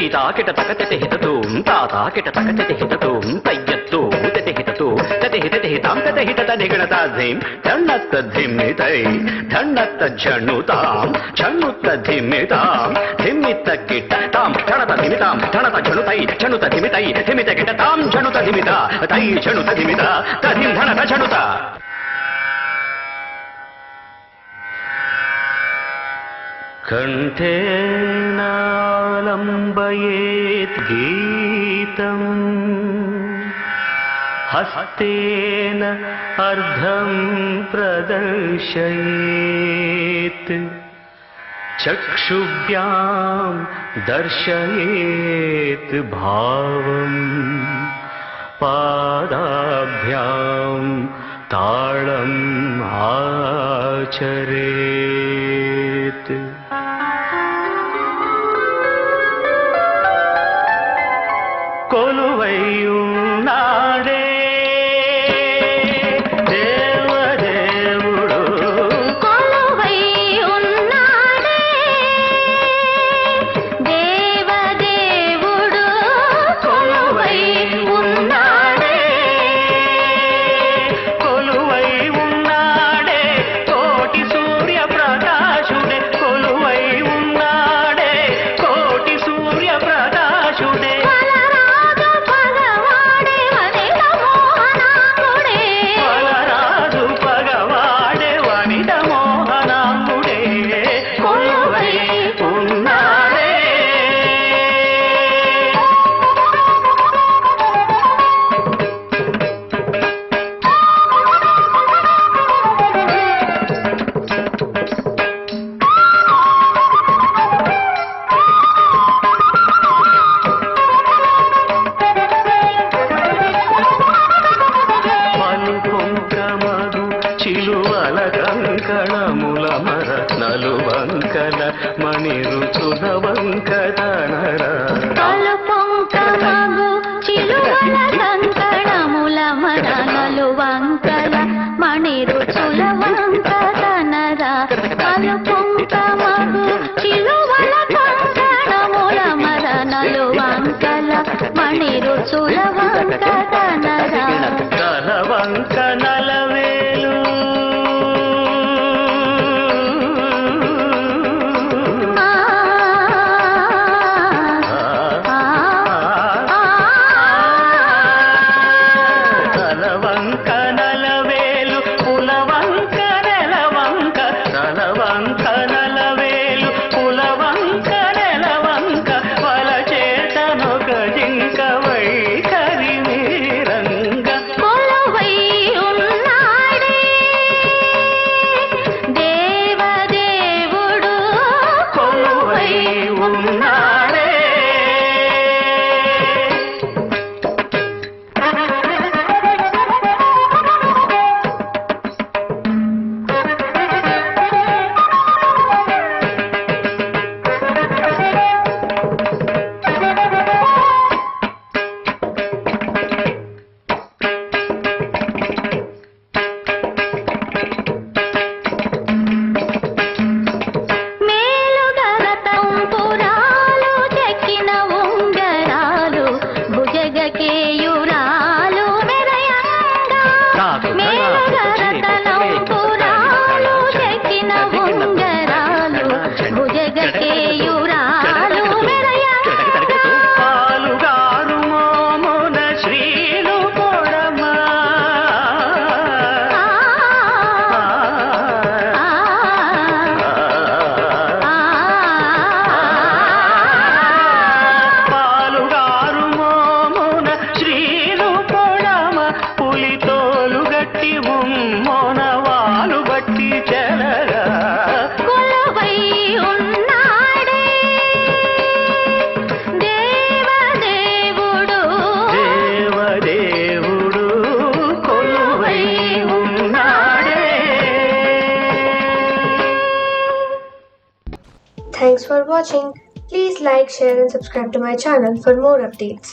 తైతాకిట తకతితి హితతూం తాతాకిట తకతితి హితతూం తయ్యత్తు తితి హితతూ తతి హితతి హితాం తతి హితత నిగణతాధిం ధన్నత్త ధిమ్మితై ధన్నత్త ఝణుతాం ఝణుత్త ధిమ్మితాం ధిమ్మిత్త కిట తాం ఝణత ధిమితాం ఝణత ఝణుతై ఝణుత ధిమితై ధిమిత కిట తాం ఝణుత ధిమిత తై ఝణుత ధిమిత తధిం ధనత ఝణుత. కంఠే నాలంబయేత్ గీతం హస్తేన అర్ధం ప్రదర్శయేత్ చక్షుభ్యాం దర్శయేత్ భావం పాదాభ్యాం తాళం ఆచరేత్. కొలువైయున్నాడే దేవదేవుడు కొలువైయున్నాడే దేవదేవుడు కొలువైయున్నాడే కొలువైయున్నాడే కోటి సూర్య ప్రకాశుడే కొలువైయున్నాడే కోటి సూర్య ప్రకాశుడే చిలువల కంకణముల మర నలువంకల మణిరుచుల వంకదనర తలుపొంకమగు చిలువల కంకణముల మర నలువంకల మణిరుచుల వంకదనర తలుపొంకమగు చిలువల కంకణముల మర నలువంకల మణిరుచుల వంకదనర తలవంక నలవేలు తలవంక నలవేలు పులవంక నెలవంక తలవంక నలవేలు పులవంక నెలవంక వల చేతనొక జింక వైఖరి మీరంగ కొలువైయున్నాడే దేవదేవుడు కొలువైయున్నాడే. మేలుగరతంపురాలు చెక్కిన ఉంగరాలు భుజగకేయురాలు మెరయంగా మేలుగరతంపురాలు చెక్కిన ఉంగరాలు భుజగకేయురాలు మెరయంగా పాలుగారు మోమున శ్రీలు పొడమా పాలుగారు మోమున శ్రీలు పొడమ పులితోలు గట్టి ముమ్మోన వాలు బట్టి చెలగా కొలువైయున్నాడే దేవదేవుడు దేవదేవుడు కొలువై ఉన్నాడే. Thanks for watching. Please like, share and subscribe to my channel for more updates.